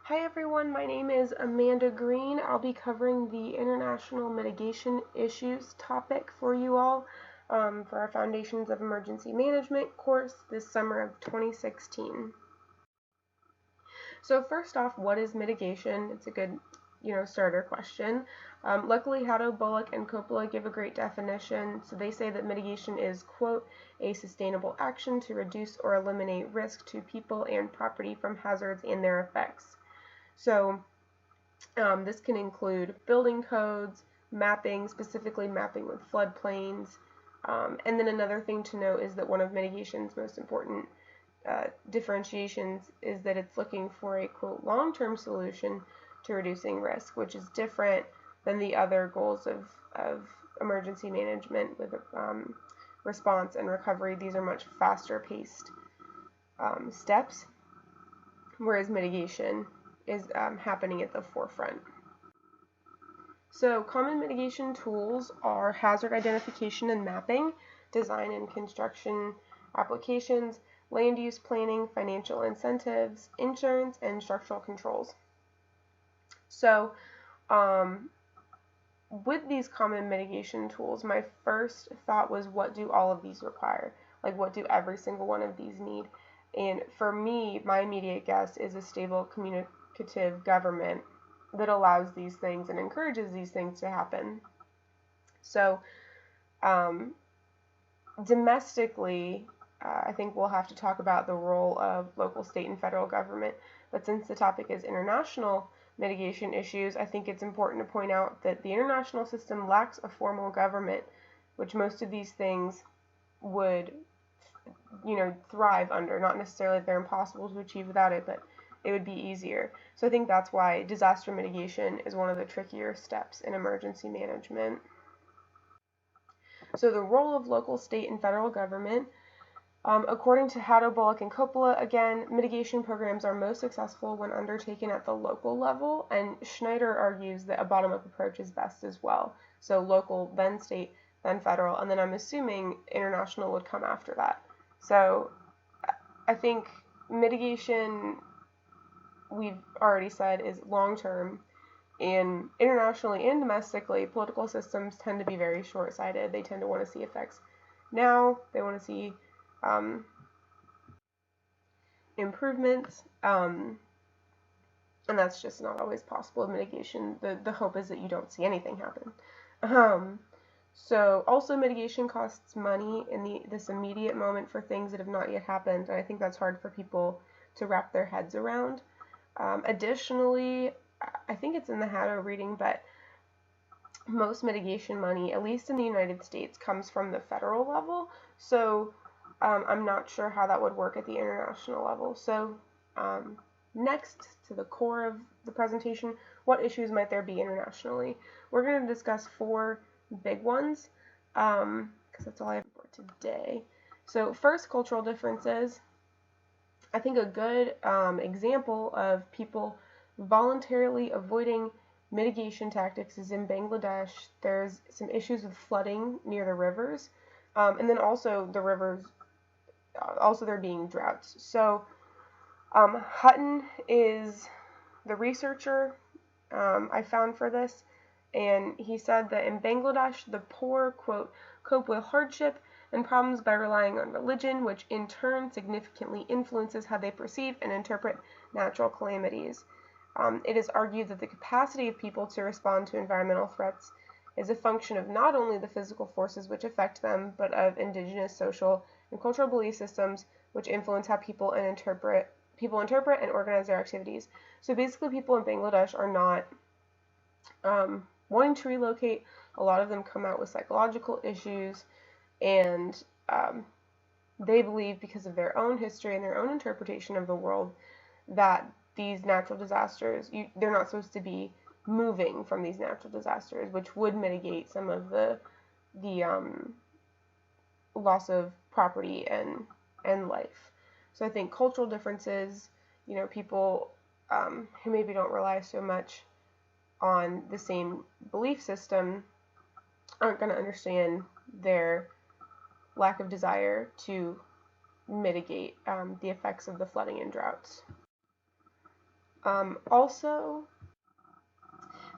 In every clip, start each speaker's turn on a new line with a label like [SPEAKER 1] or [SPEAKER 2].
[SPEAKER 1] Hi everyone, my name is Amanda Green. I'll be covering the international mitigation issues topic for you all for our Foundations of Emergency Management course this summer of 2016. So first off, what is mitigation? It's a good starter question. Luckily, Haddo, Bullock, and Coppola give a great definition. So they say that mitigation is, quote, a sustainable action to reduce or eliminate risk to people and property from hazards and their effects. So this can include building codes, mapping, specifically mapping with floodplains. And then another thing to note is that one of mitigation's most important differentiations is that it's looking for a, quote, long-term solution to reducing risk, which is different than the other goals of emergency management with response and recovery. These are much faster-paced steps, whereas mitigation is happening at the forefront. So common mitigation tools are hazard identification and mapping, design and construction applications, land use planning, financial incentives, insurance, and structural controls. So with these common mitigation tools, my first thought was, what do all of these require? Like, what do every single one of these need? And for me, my immediate guess is a stable communicative government that allows these things and encourages these things to happen. So domestically, I think we'll have to talk about the role of local, state, and federal government. But since the topic is international mitigation issues, I think it's important to point out that the international system lacks a formal government, which most of these things would, thrive under. Not necessarily that they're impossible to achieve without it, but it would be easier. So I think that's why disaster mitigation is one of the trickier steps in emergency management. So the role of local, state, and federal government. According to Haddo, Bullock, and Coppola, again, mitigation programs are most successful when undertaken at the local level, and Schneider argues that a bottom-up approach is best as well. So local, then state, then federal, and then I'm assuming international would come after that. So I think mitigation, we've already said, is long-term, and internationally and domestically, political systems tend to be very short-sighted. They tend to want to see effects now. They want to see improvements, and that's just not always possible with mitigation. The hope is that you don't see anything happen. So also mitigation costs money in this immediate moment for things that have not yet happened, and I think that's hard for people to wrap their heads around. Additionally, I think it's in the Haddo reading, but most mitigation money, at least in the United States, comes from the federal level. So I'm not sure how that would work at the international level. So next, to the core of the presentation, what issues might there be internationally? We're going to discuss 4 big ones, because that's all I have for today. So first, cultural differences. I think a good example of people voluntarily avoiding mitigation tactics is in Bangladesh. There's some issues with flooding near the rivers, and then also the rivers, also there being droughts. So Hutton is the researcher I found for this, and he said that in Bangladesh, the poor, quote, cope with hardship and problems by relying on religion, which in turn significantly influences how they perceive and interpret natural calamities. It is argued that the capacity of people to respond to environmental threats is a function of not only the physical forces which affect them, but of indigenous social and cultural belief systems which influence how people interpret and organize their activities. So basically, people in Bangladesh are not wanting to relocate. A lot of them come out with psychological issues, and they believe, because of their own history and their own interpretation of the world, that these natural disasters, they're not supposed to be moving from these natural disasters, which would mitigate some of the loss of property and life. So I think cultural differences, people who maybe don't rely so much on the same belief system aren't going to understand their lack of desire to mitigate the effects of the flooding and droughts. Also,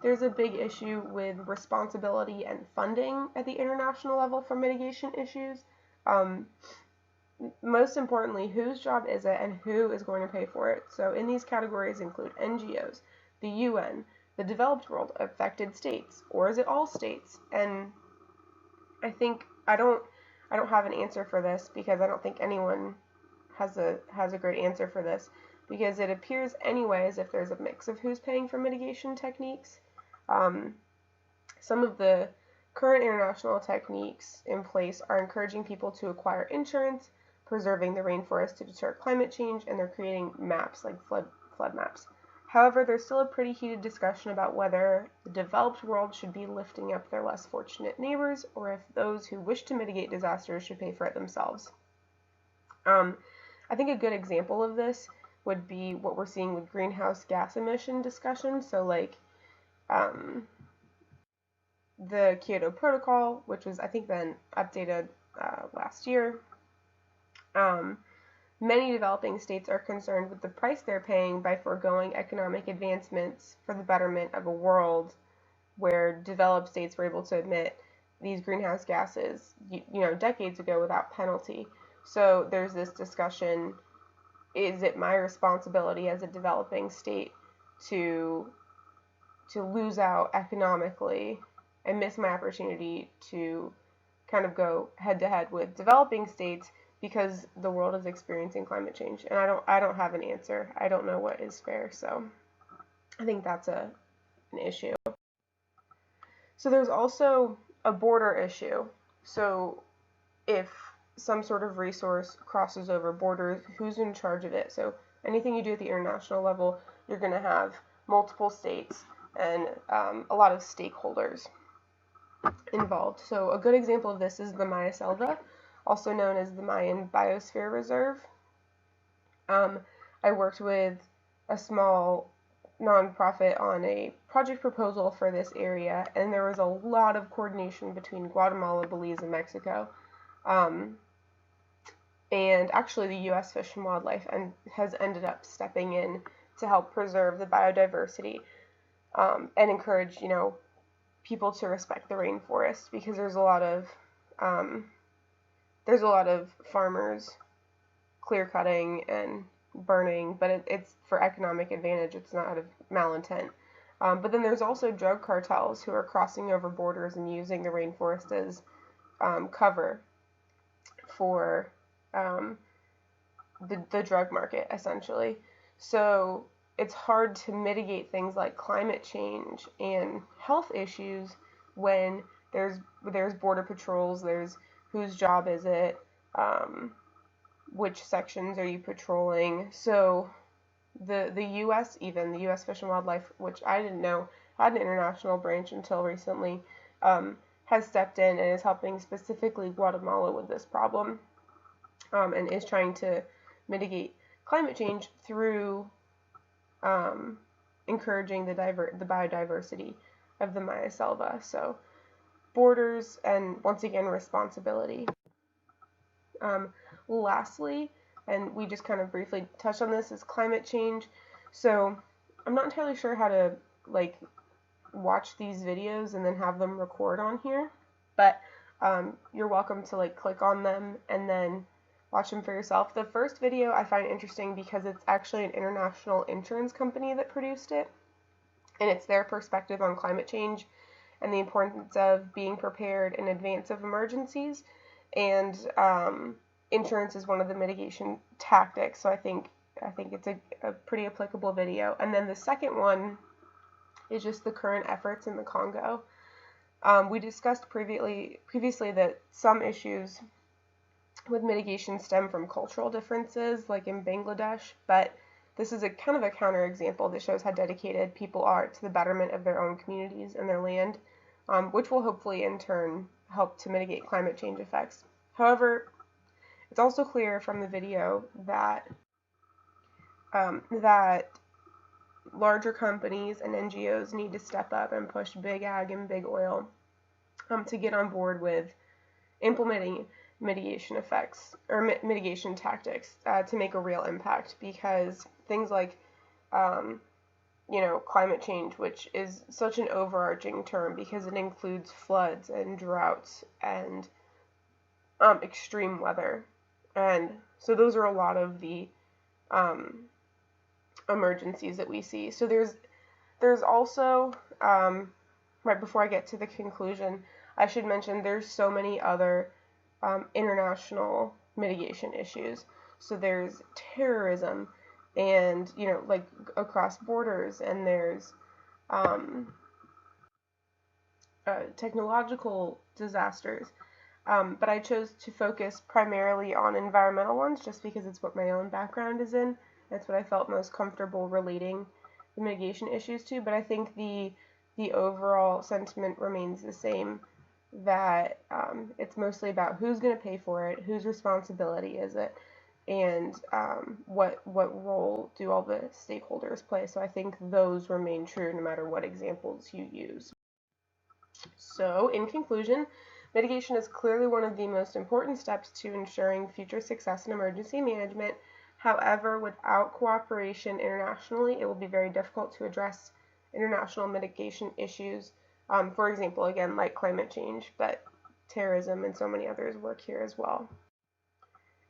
[SPEAKER 1] there's a big issue with responsibility and funding at the international level for mitigation issues. Um, Most importantly, whose job is it and who is going to pay for it? So in these categories include NGOs, the UN, the developed world, affected states, or is it all states? And I think I don't have an answer for this because I don't think anyone has a great answer for this because it appears anyway as if there's a mix of who's paying for mitigation techniques. Um, some of the current international techniques in place are encouraging people to acquire insurance, preserving the rainforest to deter climate change, and they're creating maps like flood maps. However, there's still a pretty heated discussion about whether the developed world should be lifting up their less fortunate neighbors or if those who wish to mitigate disasters should pay for it themselves. I think a good example of this would be what we're seeing with greenhouse gas emission discussion. So like the Kyoto Protocol, which was I think then updated last year. Many developing states are concerned with the price they're paying by foregoing economic advancements for the betterment of a world where developed states were able to emit these greenhouse gases, decades ago without penalty. So there's this discussion, is it my responsibility as a developing state to lose out economically and miss my opportunity to kind of go head to head with developing states because the world is experiencing climate change? And I don't have an answer. I don't know what is fair, so I think that's an issue. So there's also a border issue. So if some sort of resource crosses over borders, who's in charge of it? So anything you do at the international level, you're going to have multiple states and a lot of stakeholders involved. So a good example of this is the Maya Selva, also known as the Mayan Biosphere Reserve. I worked with a small nonprofit on a project proposal for this area, and there was a lot of coordination between Guatemala, Belize, and Mexico. And actually the U.S. Fish and Wildlife has ended up stepping in to help preserve the biodiversity and encourage, people to respect the rainforest, because there's a lot of farmers clear cutting and burning, but it's for economic advantage. It's not out of malintent. But then there's also drug cartels who are crossing over borders and using the rainforest as cover for the drug market, essentially. So it's hard to mitigate things like climate change and health issues when there's border patrols, there's whose job is it, which sections are you patrolling. So the U.S. even, the U.S. Fish and Wildlife, which I didn't know had an international branch until recently, has stepped in and is helping specifically Guatemala with this problem, and is trying to mitigate climate change through encouraging the biodiversity of the Maya Selva. So borders and, once again, responsibility. Lastly, and we just kind of briefly touched on this, is climate change. So I'm not entirely sure how to watch these videos and then have them record on here, but you're welcome to click on them and then watch them for yourself. The first video I find interesting because it's actually an international insurance company that produced it, and it's their perspective on climate change and the importance of being prepared in advance of emergencies. And insurance is one of the mitigation tactics, so I think it's a pretty applicable video. And then the second one is just the current efforts in the Congo. We discussed previously that some issues with mitigation stem from cultural differences, like in Bangladesh, but this is a kind of a counterexample that shows how dedicated people are to the betterment of their own communities and their land, which will hopefully in turn help to mitigate climate change effects. However, it's also clear from the video that that larger companies and NGOs need to step up and push big ag and big oil to get on board with implementing mitigation effects or mitigation tactics to make a real impact, because things like climate change, which is such an overarching term because it includes floods and droughts and extreme weather. And so those are a lot of the um, emergencies that we see. So there's also right before I get to the conclusion, I should mention there's so many other international mitigation issues. So there's terrorism, and like across borders, and there's um, technological disasters. But I chose to focus primarily on environmental ones just because it's what my own background is in. That's what I felt most comfortable relating the mitigation issues to. But I think the overall sentiment remains the same, that it's mostly about who's going to pay for it, whose responsibility is it, and what role do all the stakeholders play. So I think those remain true no matter what examples you use. So, in conclusion, mitigation is clearly one of the most important steps to ensuring future success in emergency management. However, without cooperation internationally, it will be very difficult to address international mitigation issues. For example, again, like climate change, but terrorism and so many others work here as well.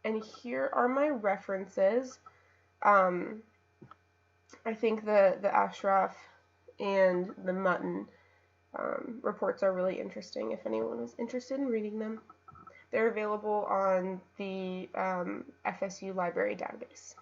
[SPEAKER 1] And here are my references. Um, I think the Ashraf and the Mutton reports are really interesting if anyone was interested in reading them. They're available on the FSU library database.